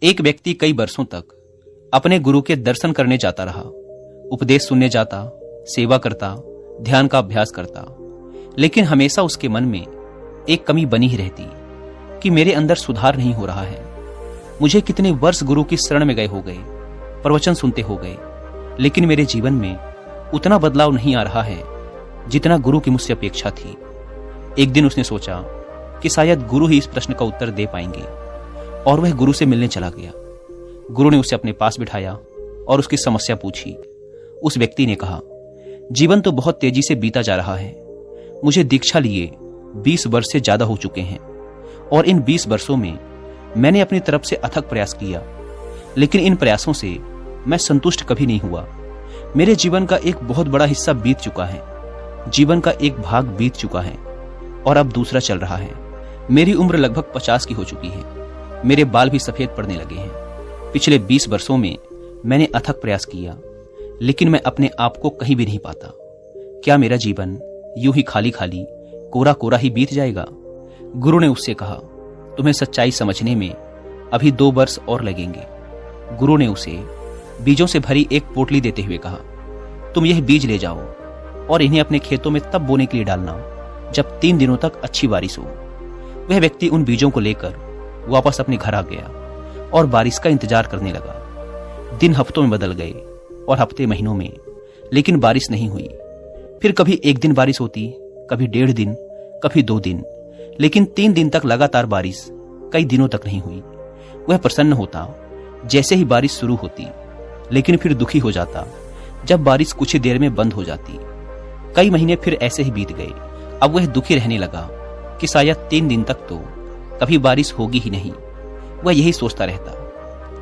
एक व्यक्ति कई वर्षों तक अपने गुरु के दर्शन करने जाता रहा, उपदेश सुनने जाता, सेवा करता, ध्यान का अभ्यास करता, लेकिन हमेशा उसके मन में एक कमी बनी ही रहती कि मेरे अंदर सुधार नहीं हो रहा है। मुझे कितने वर्ष गुरु की शरण में गए हो गए, प्रवचन सुनते हो गए, लेकिन मेरे जीवन में उतना बदलाव नहीं आ रहा है जितना गुरु की मुझसे अपेक्षा थी। एक दिन उसने सोचा कि शायद गुरु ही इस प्रश्न का उत्तर दे पाएंगे और वह गुरु से मिलने चला गया। गुरु ने उसे अपने पास बिठाया और उसकी समस्या पूछी। उस व्यक्ति ने कहा, जीवन तो बहुत तेजी से बीता जा रहा है। मुझे दीक्षा लिए 20 वर्ष से ज्यादा हो चुके हैं और इन 20 वर्षों में मैंने अपनी तरफ से अथक प्रयास किया, लेकिन इन प्रयासों से मैं संतुष्ट कभी नहीं हुआ। मेरे जीवन का एक बहुत बड़ा हिस्सा बीत चुका है, जीवन का एक भाग बीत चुका है और अब दूसरा चल रहा है। मेरी उम्र लगभग 50 की हो चुकी है, मेरे बाल भी सफेद पड़ने लगे हैं। पिछले 20 वर्षों में मैंने अथक प्रयास किया, लेकिन मैं अपने आप को कहीं भी नहीं पाता। क्या मेरा जीवन यूं ही खाली खाली, कोरा कोरा ही बीत जाएगा? गुरु ने उससे कहा, तुम्हें सच्चाई समझने में अभी 2 वर्ष और लगेंगे। गुरु ने उसे बीजों से भरी एक पोटली देते हुए कहा, तुम यह बीज ले जाओ और इन्हें अपने खेतों में तब बोने के लिए डालना जब 3 दिनों तक अच्छी बारिश हो। वह व्यक्ति उन बीजों को लेकर वापस अपने घर आ गया और बारिश का इंतजार करने लगा। दिन हफ्तों में बदल गए और हफ्ते महीनों में, लेकिन बारिश नहीं हुई। फिर कभी 1 दिन बारिश होती, कभी 1.5 दिन, कभी 2 दिन, लेकिन 3 दिन तक लगातार बारिश कई दिनों तक नहीं हुई। वह प्रसन्न होता जैसे ही बारिश शुरू होती, लेकिन फिर दुखी हो जाता जब बारिश कुछ ही देर में बंद हो जाती। कई महीने फिर ऐसे ही बीत गए। अब वह दुखी रहने लगा कि शायद 3 दिन तक तो कभी बारिश होगी ही नहीं। वह यही सोचता रहता।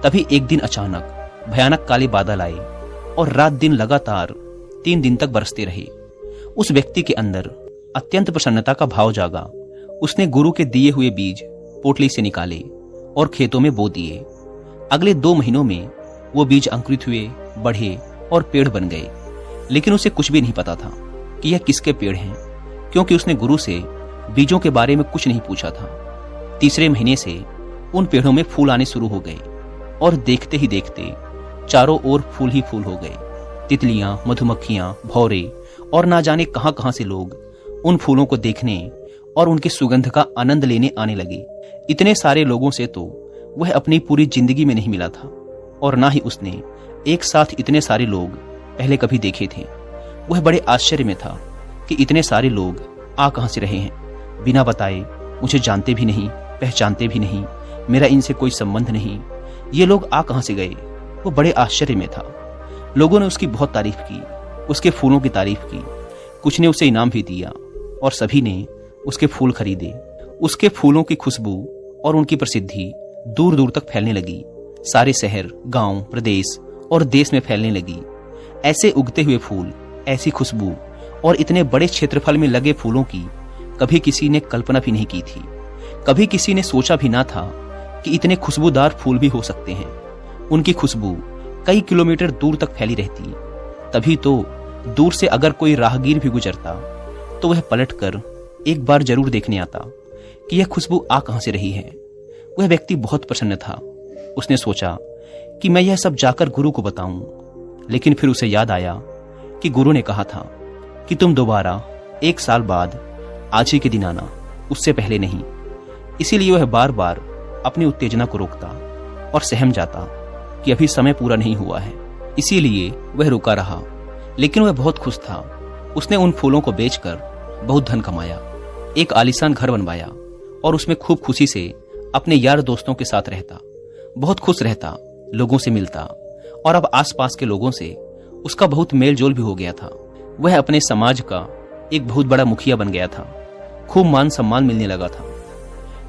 तभी एक दिन अचानक भयानक काले बादल आए और रात दिन लगातार 3 दिन तक बरसते रहे। उस व्यक्ति के अंदर अत्यंत प्रसन्नता का भाव जागा। उसने गुरु के दिए हुए बीज पोटली से निकाले और खेतों में बो दिए। अगले 2 महीनों में वो बीज अंकुरित हुए, बढ़े और पेड़ बन गए, लेकिन उसे कुछ भी नहीं पता था कि यह किसके पेड़ हैं, क्योंकि उसने गुरु से बीजों के बारे में कुछ नहीं पूछा था। तीसरे महीने से उन पेड़ों में फूल आने शुरू हो गए और देखते ही देखते चारों ओर फूल ही फूल हो गए। तितलियां, मधुमक्खियां, भौरे और ना जाने कहां कहां से लोग उन फूलों को देखने और उनकी सुगंध का आनंद लेने आने लगे। इतने सारे लोगों से तो वह अपनी पूरी जिंदगी में नहीं मिला था और ना ही उसने एक साथ इतने सारे लोग पहले कभी देखे थे। वह बड़े आश्चर्य में था कि इतने सारे लोग आ कहां से रहे हैं, बिना बताए, मुझे जानते भी नहीं, पहचानते भी नहीं, मेरा इनसे कोई संबंध नहीं, ये लोग आ कहां से गए? वो बड़े आश्चर्य में था। लोगों ने उसकी बहुत तारीफ की, उसके फूलों की तारीफ की, कुछ ने उसे इनाम भी दिया और सभी ने उसके फूल खरीदे। उसके फूलों की खुशबू और उनकी प्रसिद्धि दूर दूर तक फैलने लगी। सारे शहर, गांव, प्रदेश और देश में फैलने लगी। ऐसे उगते हुए फूल, ऐसी खुशबू और इतने बड़े क्षेत्रफल में लगे फूलों की कभी किसी ने कल्पना भी नहीं की थी। कभी किसी ने सोचा भी ना था कि इतने खुशबूदार फूल भी हो सकते हैं। उनकी खुशबू कई किलोमीटर दूर तक फैली रहती। तभी तो दूर से अगर कोई राहगीर भी गुजरता तो वह पलटकर एक बार जरूर देखने आता कि यह खुशबू आ कहां से रही है। वह व्यक्ति बहुत प्रसन्न था। उसने सोचा कि मैं यह सब जाकर गुरु को बताऊं, लेकिन फिर उसे याद आया कि गुरु ने कहा था कि तुम दोबारा 1 साल बाद आज ही के दिन आना, उससे पहले नहीं। इसीलिए वह बार बार अपनी उत्तेजना को रोकता और सहम जाता कि अभी समय पूरा नहीं हुआ है। इसीलिए वह रुका रहा, लेकिन वह बहुत खुश था। उसने उन फूलों को बेचकर बहुत धन कमाया, एक आलीशान घर बनवाया और उसमें खूब खुशी से अपने यार दोस्तों के साथ रहता। बहुत खुश रहता, लोगों से मिलता और अब आसपास के लोगों से उसका बहुत मेल जोल भी हो गया था। वह अपने समाज का एक बहुत बड़ा मुखिया बन गया था। खूब मान सम्मान मिलने लगा था।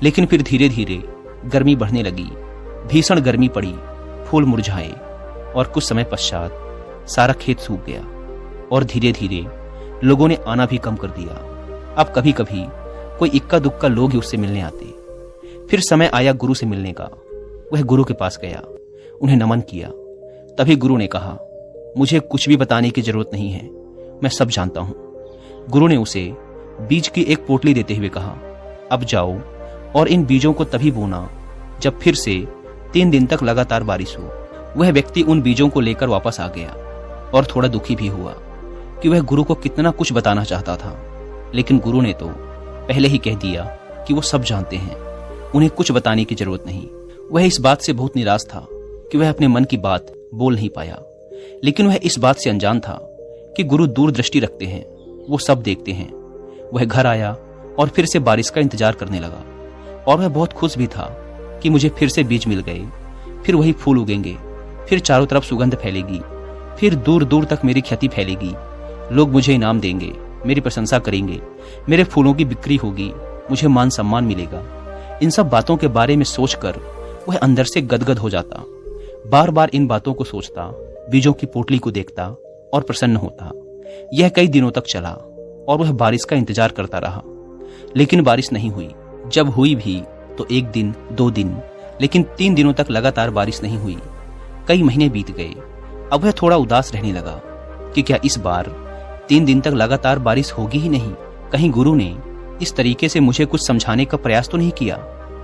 लेकिन फिर धीरे धीरे गर्मी बढ़ने लगी। भीषण गर्मी पड़ी, फूल मुरझाए और कुछ समय पश्चात सारा खेत सूख गया और धीरे धीरे लोगों ने आना भी कम कर दिया। अब कभी कभी कोई इक्का दुक्का लोग ही उससे मिलने आते। फिर समय आया गुरु से मिलने का। वह गुरु के पास गया, उन्हें नमन किया। तभी गुरु ने कहा, मुझे कुछ भी बताने की जरूरत नहीं है, मैं सब जानता हूं। गुरु ने उसे बीज की एक पोटली देते हुए कहा, अब जाओ और इन बीजों को तभी बोना जब फिर से 3 दिन तक लगातार बारिश हो। वह व्यक्ति उन बीजों को लेकर वापस आ गया और थोड़ा दुखी भी हुआ कि वह गुरु को कितना कुछ बताना चाहता था, लेकिन गुरु ने तो पहले ही कह दिया कि वो सब जानते हैं, उन्हें कुछ बताने की जरूरत नहीं। वह इस बात से बहुत निराश था कि वह अपने मन की बात बोल नहीं पाया, लेकिन वह इस बात से अनजान था कि गुरु दूरदृष्टि रखते हैं, वो सब देखते हैं। वह घर आया और फिर से बारिश का इंतजार करने लगा और वह बहुत खुश भी था कि मुझे फिर से बीज मिल गए, फिर वही फूल उगेंगे, फिर चारों तरफ सुगंध फैलेगी, फिर दूर दूर तक मेरी ख्याति फैलेगी, लोग मुझे इनाम देंगे, मेरी प्रशंसा करेंगे, मेरे फूलों की बिक्री होगी, मुझे मान सम्मान मिलेगा। इन सब बातों के बारे में सोचकर वह अंदर से गदगद हो जाता, बार बार इन बातों को सोचता, बीजों की पोटली को देखता और प्रसन्न होता। यह कई दिनों तक चला और वह बारिश का इंतजार करता रहा, लेकिन बारिश नहीं हुई। जब हुई भी तो 1 दिन 2 दिन, लेकिन 3 दिनों तक लगातार बारिश नहीं हुई। कई महीने बीत गए। अब वह थोड़ा उदास रहने लगा कि क्या इस बार 3 दिन तक लगातार बारिश होगी ही नहीं। कहीं गुरु ने इस तरीके से मुझे कुछ समझाने का प्रयास तो नहीं किया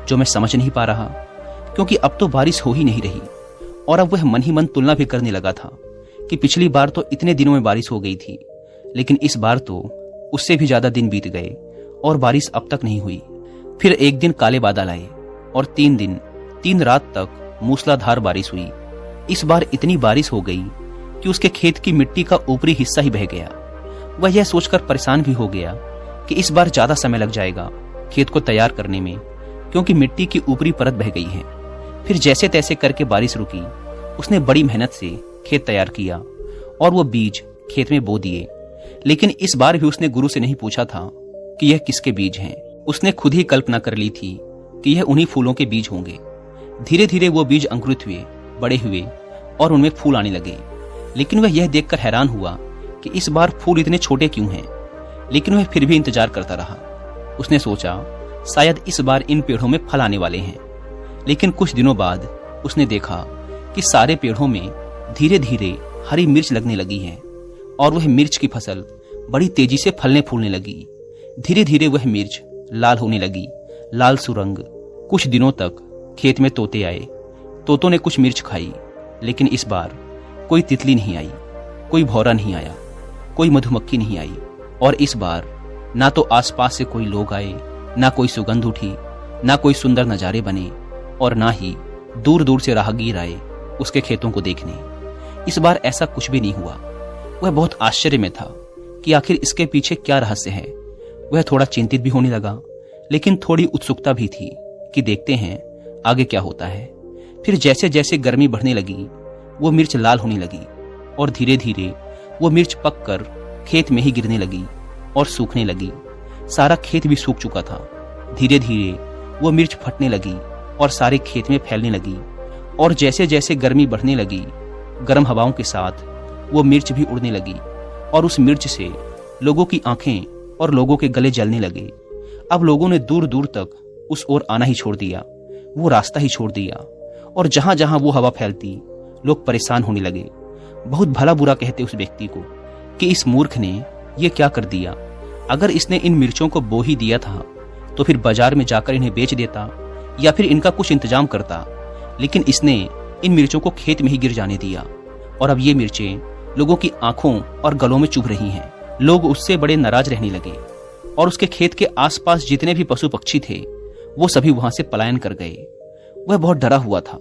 जो मैं समझ नहीं पा रहा, क्योंकि अब तो बारिश हो ही नहीं रही। और अब वह मन ही मन तुलना भी करने लगा था कि पिछली बार तो इतने दिनों में बारिश हो गई थी, लेकिन इस बार तो उससे भी ज्यादा दिन बीत गए और बारिश अब तक नहीं हुई। फिर एक दिन काले बादल आए और 3 दिन 3 रात तक मूसलाधार बारिश हुई। इस बार इतनी बारिश हो गई कि उसके खेत की मिट्टी का ऊपरी हिस्सा ही बह गया। वह यह सोचकर परेशान भी हो गया कि इस बार ज्यादा समय लग जाएगा खेत को तैयार करने में, क्योंकि मिट्टी की ऊपरी परत बह गई है। फिर जैसे तैसे करके बारिश रुकी। उसने बड़ी मेहनत से खेत तैयार किया और वो बीज खेत में बो दिए, लेकिन इस बार भी उसने गुरु से नहीं पूछा था कि यह किसके बीज हैं। उसने खुद ही कल्पना कर ली थी कि यह उन्हीं फूलों के बीज होंगे। धीरे धीरे वो बीज अंकुरित हुए, बड़े हुए और उनमें फूल आने लगे। लेकिन वह यह देखकर हैरान हुआ कि इस बार फूल इतने छोटे क्यों हैं। लेकिन वह फिर भी इंतजार करता रहा। उसने सोचा शायद इस बार इन पेड़ों में फल आने वाले हैं। लेकिन कुछ दिनों बाद उसने देखा कि सारे पेड़ों में धीरे धीरे हरी मिर्च लगने लगी है और वह मिर्च की फसल बड़ी तेजी से फलने फूलने लगी। धीरे धीरे वह मिर्च लाल होने लगी, लाल सुरंग। कुछ दिनों तक खेत में तोते आए। तोतों ने कुछ मिर्च खाई, लेकिन इस बार कोई तितली नहीं आई, कोई भौरा नहीं आया, कोई मधुमक्खी नहीं आई। और इस बार ना तो आसपास से कोई लोग आए, ना कोई सुगंध उठी, ना कोई सुंदर नजारे बने और ना ही दूर दूर से राहगीर आए उसके खेतों को देखने। इस बार ऐसा कुछ भी नहीं हुआ। वह बहुत आश्चर्य में था कि आखिर इसके पीछे क्या रहस्य है। वह थोड़ा चिंतित भी होने लगा, लेकिन थोड़ी उत्सुकता भी थी कि देखते हैं आगे क्या होता है। फिर जैसे जैसे गर्मी बढ़ने लगी, वो मिर्च लाल होने लगी और धीरे धीरे वो मिर्च पककर खेत में ही गिरने लगी और सूखने लगी। सारा खेत भी सूख चुका था। धीरे धीरे वो मिर्च फटने लगी और सारे खेत में फैलने लगी। और जैसे जैसे गर्मी बढ़ने लगी, गर्म हवाओं के साथ वो मिर्च भी उड़ने लगी और उस मिर्च से लोगों की आंखें और लोगों के गले जलने लगे। अब लोगों ने दूर दूर तक उस ओर आना ही छोड़ दिया, वो रास्ता ही छोड़ दिया और जहां जहां वो हवा फैलती लोग परेशान होने लगे। बहुत भला बुरा कहते उस व्यक्ति को कि इस मूर्ख ने ये क्या कर दिया। अगर इसने इन मिर्चों को बो ही दिया था तो फिर बाजार में जाकर इन्हें बेच देता या फिर इनका कुछ इंतजाम करता, लेकिन इसने इन मिर्चों को खेत में ही गिर जाने दिया और अब ये मिर्चें लोगों की आंखों और गलों में चुभ रही हैं। लोग उससे बड़े नाराज रहने लगे और उसके खेत के आसपास जितने भी पशु पक्षी थे वो सभी वहां से पलायन कर गए। वह बहुत डरा हुआ था,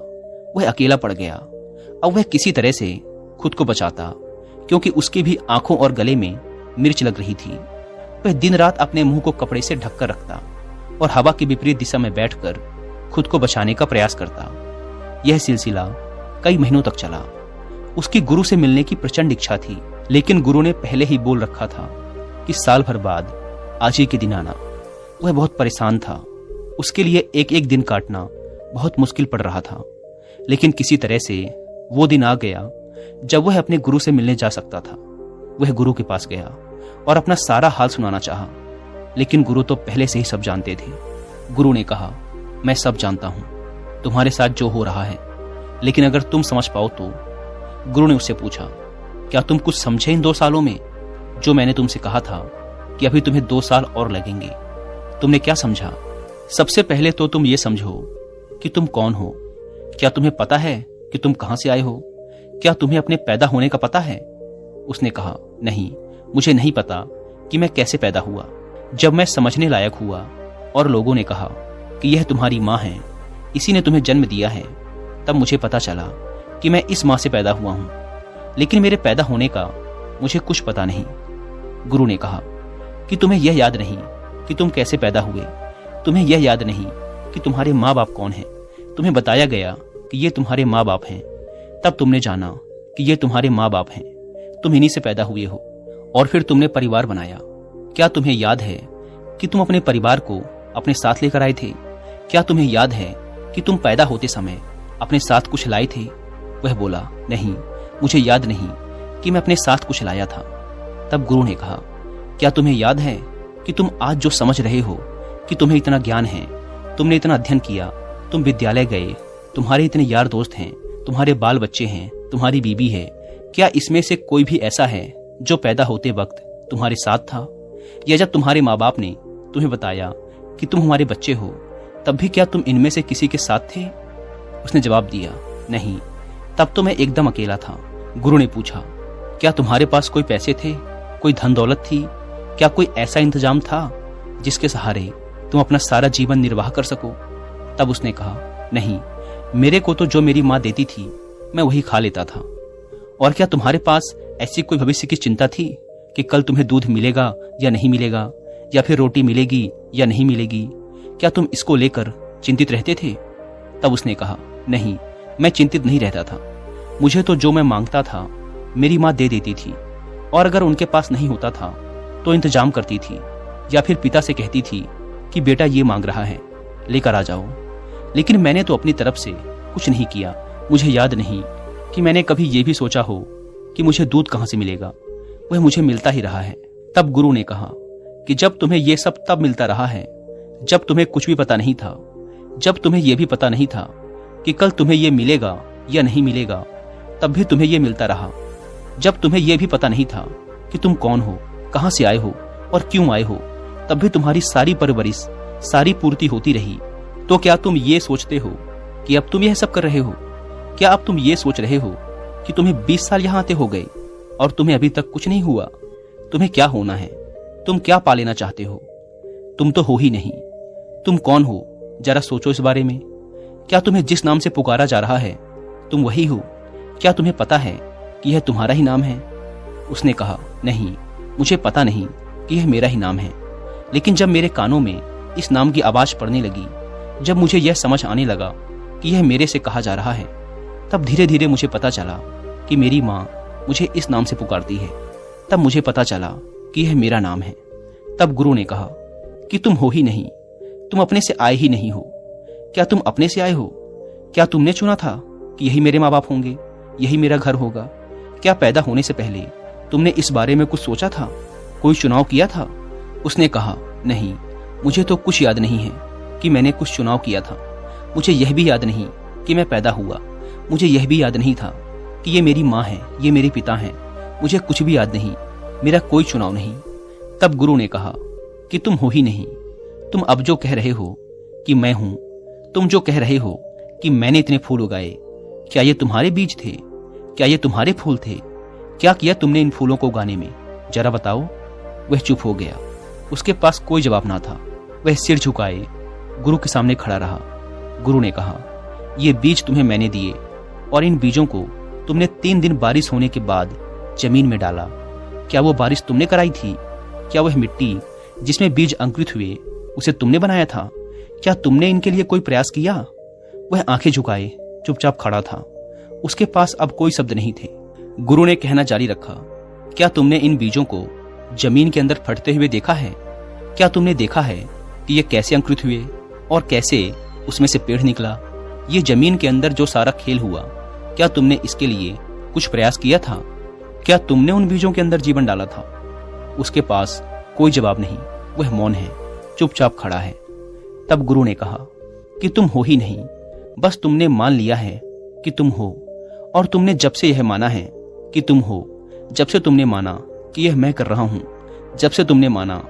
वह अकेला पड़ गया। अब वह किसी तरह से खुद को बचाता, क्योंकि उसकी भी आंखों और गले में मिर्च लग रही थी। वह दिन रात अपने मुंह को कपड़े से ढककर रखता और हवा की विपरीत दिशा में बैठकर खुद को बचाने का प्रयास करता। यह सिलसिला कई महीनों तक चला। उसकी गुरु से मिलने की प्रचंड इच्छा थी, लेकिन गुरु ने पहले ही बोल रखा था कि साल भर बाद आज ही के दिन आना। वह बहुत परेशान था। उसके लिए एक एक दिन काटना बहुत मुश्किल पड़ रहा था, लेकिन किसी तरह से वो दिन आ गया जब वह अपने गुरु से मिलने जा सकता था। वह गुरु के पास गया और अपना सारा हाल सुनाना चाहा, लेकिन गुरु तो पहले से ही सब जानते थे। गुरु ने कहा, मैं सब जानता हूं, तुम्हारे साथ जो हो रहा है, लेकिन अगर तुम समझ पाओ तो। गुरु ने उससे पूछा, क्या तुम कुछ समझे इन 2 सालों में जो मैंने तुमसे कहा था कि अभी तुम्हें 2 साल और लगेंगे? तुमने क्या समझा? सबसे पहले तो तुम ये समझो कि तुम कौन हो, क्या तुम्हें पता है कि तुम कहां से आए हो? क्या तुम्हें अपने पैदा होने का पता है? उसने कहा, नहीं, मुझे नहीं पता कि मैं कैसे पैदा हुआ। जब मैं समझने लायक हुआ और लोगों ने कहा कि यह तुम्हारी माँ है, इसी ने तुम्हें जन्म दिया है, तब मुझे पता चला कि मैं इस माँ से पैदा हुआ हूं, लेकिन मेरे पैदा होने का मुझे कुछ पता नहीं। गुरु ने कहा कि तुम्हें यह याद नहीं कि तुम कैसे पैदा हुए, तुम्हें यह याद नहीं कि तुम्हारे माँ बाप कौन हैं। तुम्हें बताया गया कि ये तुम्हारे माँ बाप हैं, तब तुमने जाना कि ये तुम्हारे माँ बाप हैं, तुम इन्हीं से पैदा हुए हो, और फिर तुमने परिवार बनाया। क्या तुम्हें याद है कि तुम अपने परिवार को अपने साथ लेकर आए थे? क्या तुम्हें याद है कि तुम पैदा होते समय अपने साथ कुछ लाए थे? वह बोला, नहीं, मुझे याद नहीं कि मैं अपने साथ कुछ लाया था। तब गुरु ने कहा, क्या तुम्हें याद है कि तुम आज जो समझ रहे हो कि तुम्हें इतना ज्ञान है, तुमने इतना अध्ययन किया, तुम विद्यालय गए, तुम्हारे इतने यार दोस्त हैं, तुम्हारे बाल बच्चे हैं, तुम्हारी बीबी है, क्या इसमें से कोई भी ऐसा है जो पैदा होते वक्त तुम्हारे साथ था? या जब तुम्हारे माँ बाप ने तुम्हें बताया कि तुम हमारे बच्चे हो, तब भी क्या तुम इनमें से किसी के साथ थे? उसने जवाब दिया, नहीं, तब तो मैं एकदम अकेला था। गुरु ने पूछा, क्या तुम्हारे पास कोई पैसे थे, कोई धन दौलत थी? क्या कोई ऐसा इंतजाम था जिसके सहारे तुम अपना सारा जीवन निर्वाह कर सको? तब उसने कहा, नहीं, मेरे को तो जो मेरी माँ देती थी मैं वही खा लेता था। और क्या तुम्हारे पास ऐसी कोई भविष्य की चिंता थी कि कल तुम्हें दूध मिलेगा या नहीं मिलेगा, या फिर रोटी मिलेगी या नहीं मिलेगी? क्या तुम इसको लेकर चिंतित रहते थे? तब उसने कहा, नहीं, मैं चिंतित नहीं रहता था। मुझे तो जो मैं मांगता था मेरी माँ दे देती थी, और अगर उनके पास नहीं होता था तो इंतजाम करती थी, या फिर पिता से कहती थी कि बेटा ये मांग रहा है, लेकर आ जाओ। लेकिन मैंने तो अपनी तरफ से कुछ नहीं किया। मुझे याद नहीं कि मैंने कभी ये भी सोचा हो कि मुझे दूध कहां से मिलेगा, वह मुझे मिलता ही रहा है। तब गुरु ने कहा कि जब तुम्हें ये सब तब मिलता रहा है जब तुम्हें कुछ भी पता नहीं था, जब तुम्हें यह भी पता नहीं था कि कल तुम्हें यह मिलेगा या नहीं मिलेगा, तब भी तुम्हें यह मिलता रहा। जब तुम्हें यह भी पता नहीं था कि तुम कौन हो, कहां से आए हो और क्यों आए हो, तब भी तुम्हारी सारी परवरिश, सारी पूर्ति होती रही। तो क्या तुम ये सोचते हो कि अब तुम यह सब कर रहे हो? क्या अब तुम ये सोच रहे हो कि तुम्हें 20 साल यहां आते हो गए और तुम्हें अभी तक कुछ नहीं हुआ? तुम्हें क्या होना है? तुम क्या पा लेना चाहते हो? तुम तो हो ही नहीं। तुम कौन हो, जरा सोचो इस बारे में। क्या तुम्हें जिस नाम से पुकारा जा रहा है तुम वही हो? क्या तुम्हें पता है कि यह तुम्हारा ही नाम है? उसने कहा, नहीं, मुझे पता नहीं कि यह मेरा ही नाम है, लेकिन जब मेरे कानों में इस नाम की आवाज पड़ने लगी, जब मुझे यह समझ आने लगा कि यह मेरे से कहा जा रहा है, तब धीरे धीरे मुझे पता चला कि मेरी माँ मुझे इस नाम से पुकारती है। तब मुझे पता चला कि यह मेरा नाम है। तब गुरु ने कहा कि तुम हो ही नहीं, तुम अपने से आए ही नहीं हो। क्या तुम अपने से आए हो? क्या तुमने चुना था कि यही मेरे माँ बाप होंगे, यही मेरा घर होगा? क्या पैदा होने से पहले तुमने इस बारे में कुछ सोचा था, कोई चुनाव किया था? उसने कहा, नहीं, मुझे तो कुछ याद नहीं है कि मैंने कुछ चुनाव किया था। मुझे यह भी याद नहीं कि मैं पैदा हुआ। मुझे यह भी याद नहीं था कि ये मेरी माँ है, ये मेरे पिता हैं। मुझे कुछ भी याद नहीं, मेरा कोई चुनाव नहीं। तब गुरु ने कहा कि तुम हो ही नहीं। तुम अब जो कह रहे हो कि मैं हूं, तुम जो कह रहे हो कि मैंने इतने फूल उगाए, क्या ये तुम्हारे बीज थे? क्या ये तुम्हारे फूल थे? क्या किया तुमने इन फूलों को उगाने में? जरा बताओ। वह चुप हो गया। उसके पास कोई जवाब ना था। वह सिर झुकाए गुरु के सामने खड़ा रहा। गुरु ने कहा, ये बीज तुम्हें मैंने दिए और इन बीजों को तुमने 3 दिन बारिश होने के बाद जमीन में डाला। क्या वो बारिश तुमने कराई थी? क्या वह मिट्टी जिसमें बीज अंकुरित हुए उसे तुमने बनाया था? क्या तुमने इनके लिए कोई प्रयास किया? वह आंखें झुकाए चुपचाप खड़ा था। उसके पास अब कोई शब्द नहीं थे। गुरु ने कहना जारी रखा, क्या तुमने इन बीजों को जमीन के अंदर फटते हुए देखा है? क्या तुमने देखा है कि ये कैसे अंकुरित हुए और कैसे उसमें से पेड़ निकला? ये जमीन के अंदर जो सारा खेल हुआ, क्या तुमने इसके लिए कुछ प्रयास किया था? क्या तुमने उन बीजों के अंदर जीवन डाला था? उसके पास कोई जवाब नहीं। वह मौन है, चुपचाप खड़ा है। तब गुरु ने कहा कि तुम हो ही नहीं, बस तुमने मान लिया है कि तुम हो। और तुमने जब से यह माना है कि तुम हो, जब से तुमने माना कि यह मैं कर रहा हूं, जब से तुमने माना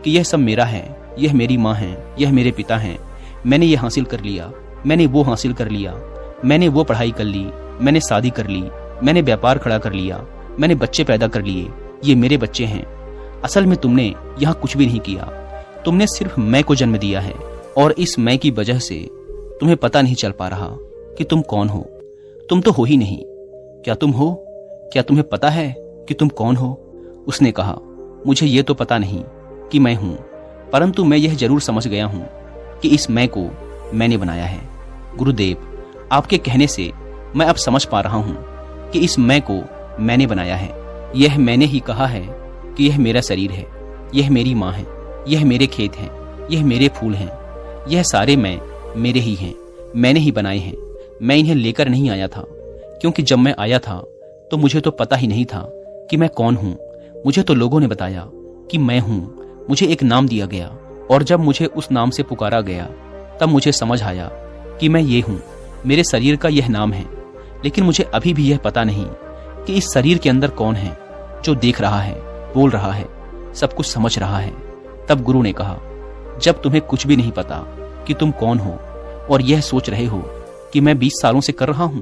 कि यह सब मेरा है, यह मेरी माँ है, यह मेरे पिता हैं, मैंने ये हासिल कर लिया, मैंने वो हासिल कर लिया, मैंने वो पढ़ाई कर ली, मैंने शादी कर ली, मैंने व्यापार खड़ा कर लिया, मैंने बच्चे पैदा कर लिए, ये मेरे बच्चे हैं। असल में तुमने यहाँ कुछ भी नहीं किया, तुमने सिर्फ मैं को जन्म दिया है और इस मैं की वजह से तुम्हें पता नहीं चल पा रहा कि तुम कौन हो। तुम तो हो ही नहीं। क्या तुम हो? क्या तुम्हें पता है कि तुम कौन हो? उसने कहा, मुझे ये तो पता नहीं कि मैं हूं, परंतु मैं यह जरूर समझ गया हूं कि इस मैं को मैंने बनाया है। गुरुदेव, आपके कहने से मैं अब समझ पा रहा हूं कि इस मैं को मैंने बनाया है। यह मैंने ही कहा है कि यह मेरा शरीर है, यह मेरी माँ है, यह मेरे खेत हैं, यह मेरे फूल हैं, यह सारे मैं मेरे ही हैं, मैंने ही बनाए हैं। मैं इन्हें लेकर नहीं आया था, क्योंकि जब मैं आया था तो मुझे तो पता ही नहीं था कि मैं कौन हूँ। मुझे तो लोगों ने बताया कि मैं हूँ, मुझे एक नाम दिया गया और जब मुझे उस नाम से पुकारा गया तब मुझे समझ आया कि मैं ये हूँ, मेरे शरीर का यह नाम है। लेकिन मुझे अभी भी यह पता नहीं कि इस शरीर के अंदर कौन है जो देख रहा है, बोल रहा है, सब कुछ समझ रहा है। तब गुरु ने कहा, जब तुम्हें कुछ भी नहीं पता कि तुम कौन हो और यह सोच रहे हो कि मैं 20 सालों से कर रहा हूं,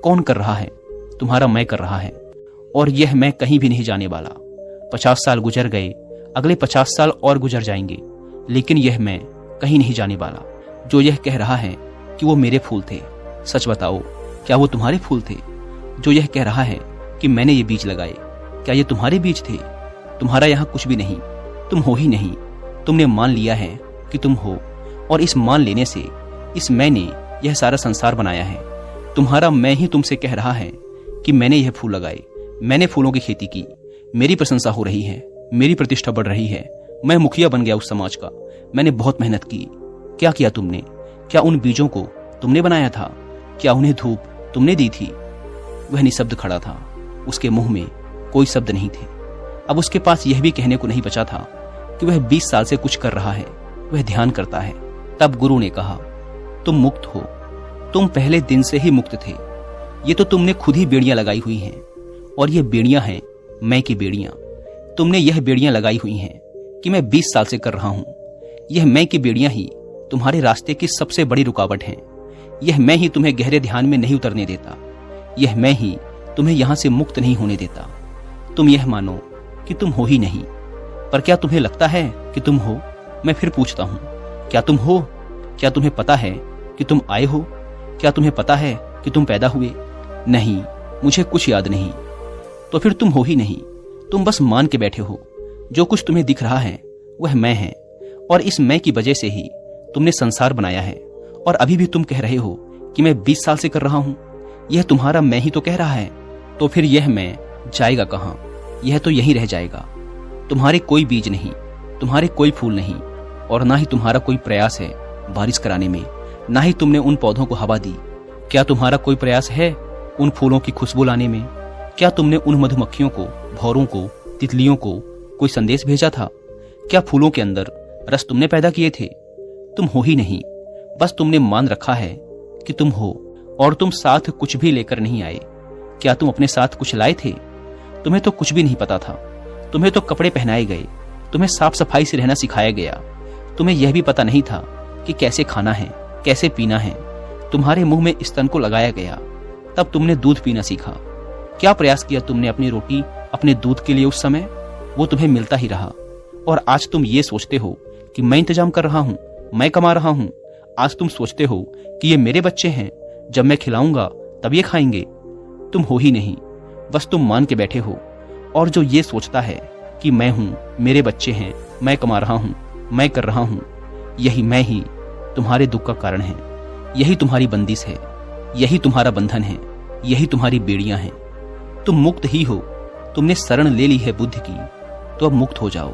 कौन कर रहा है? तुम्हारा मैं कर रहा है और यह मैं कहीं भी नहीं जाने वाला। 50 साल गुजर गए, अगले 50 साल और गुजर जाएंगे, लेकिन यह मैं कहीं नहीं जाने वाला। जो यह कह रहा है कि वो मेरे फूल थे, सच बताओ, क्या वो तुम्हारे फूल थे? जो यह कह रहा है कि मैंने ये बीज लगाए, क्या ये तुम्हारे बीज थे? तुम्हारा यहाँ कुछ भी नहीं, तुम हो ही नहीं। तुमने मान लिया है कि तुम हो और इस मान लेने से इस मैं ने यह सारा संसार बनाया है। तुम्हारा मैं ही तुमसे कह रहा है कि मैंने यह फूल लगाए, मैंने फूलों की खेती की, मेरी प्रशंसा हो रही है, मेरी प्रतिष्ठा बढ़ रही है, मैं मुखिया बन गया उस समाज का, मैंने बहुत मेहनत की। क्या किया तुमने? क्या उन बीजों को तुमने बनाया था? क्या उन्हें धूप तुमने दी थी? वह निशब्द खड़ा था, उसके मुंह में कोई शब्द नहीं थे। अब उसके पास यह भी कहने को नहीं बचा था कि वह 20 साल से कुछ कर रहा है, वह ध्यान करता है। तब गुरु ने कहा, तुम मुक्त हो, तुम पहले दिन से ही मुक्त थे। ये तो तुमने खुद ही बेड़ियां लगाई हुई हैं और ये बेड़ियां हैं मैं की बेड़ियां। तुमने यह बेड़ियां लगाई हुई हैं कि मैं 20 साल से कर रहा हूं। यह मैं की बेड़ियां ही तुम्हारे रास्ते की सबसे बड़ी रुकावट हैं। यह मैं ही तुम्हें गहरे ध्यान में नहीं उतरने देता। यह मैं ही तुम्हें यहां से मुक्त नहीं होने देता। तुम यह मानो कि तुम हो ही नहीं, पर क्या तुम्हें लगता है कि तुम हो? मैं फिर पूछता हूं, क्या तुम हो? क्या तुम्हें पता है कि तुम आए हो? क्या तुम्हें पता है कि तुम पैदा हुए? नहीं, मुझे कुछ याद नहीं। तो फिर तुम हो ही नहीं, तुम बस मान के बैठे हो। जो कुछ तुम्हें दिख रहा है वह मैं है और इस मैं की वजह से ही तुमने संसार बनाया है। और अभी भी तुम कह रहे हो कि मैं 20 साल से कर रहा हूं। यह तुम्हारा मैं ही तो कह रहा है। तो फिर यह मैं जाएगा कहां? यह तो यहीं रह जाएगा। तुम्हारे कोई बीज नहीं, तुम्हारे कोई फूल नहीं और ना ही तुम्हारा कोई प्रयास है बारिश कराने में, ना ही तुमने उन पौधों को हवा दी। क्या तुम्हारा कोई प्रयास है उन फूलों की खुशबू लाने में? क्या तुमने उन मधुमक्खियों को, भौरों को, तितलियों को कोई संदेश भेजा था? क्या फूलों के अंदर रस तुमने पैदा किए थे? तुम हो ही नहीं, बस तुमने मान रखा है कि तुम हो और तुम साथ कुछ भी लेकर नहीं आए। क्या तुम अपने साथ कुछ लाए थे? तुम्हें तो कुछ भी नहीं पता था। तुम्हें तो कपड़े पहनाए गए, तुम्हें साफ सफाई से रहना सिखाया गया। तुम्हें यह भी पता नहीं था कि कैसे खाना है, कैसे पीना है। तुम्हारे मुंह में स्तन को लगाया गया, तब तुमने दूध पीना सीखा। क्या प्रयास किया तुमने अपनी रोटी, अपने दूध के लिए उस समय? वो तुम्हें मिलता ही रहा। और आज तुम ये सोचते हो कि मैं इंतजाम कर रहा हूं, मैं कमा रहा हूं। आज तुम सोचते हो कि ये मेरे बच्चे हैं, जब मैं खिलाऊंगा तब ये खाएंगे। तुम हो ही नहीं, बस तुम मान के बैठे हो। और जो ये सोचता है कि मैं हूं, मेरे बच्चे हैं, मैं कमा रहा हूं, मैं कर रहा हूं, यही मैं ही तुम्हारे दुख का कारण है। यही तुम्हारी बंदिश है, यही तुम्हारा बंधन है, यही तुम्हारी बेड़ियां हैं। तुम मुक्त ही हो। तुमने शरण ले ली है बुद्ध की, तो अब मुक्त हो जाओ।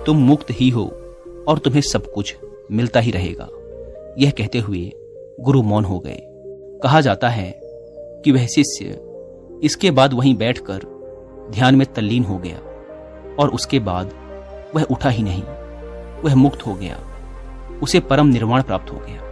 तुम मुक्त ही हो और तुम्हें सब कुछ मिलता ही रहेगा। यह कहते हुए गुरु मौन हो गए। कहा जाता है कि वह शिष्य इसके बाद वहीं बैठकर ध्यान में तल्लीन हो गया और उसके बाद वह उठा ही नहीं। वह मुक्त हो गया, उसे परम निर्वाण प्राप्त हो गया।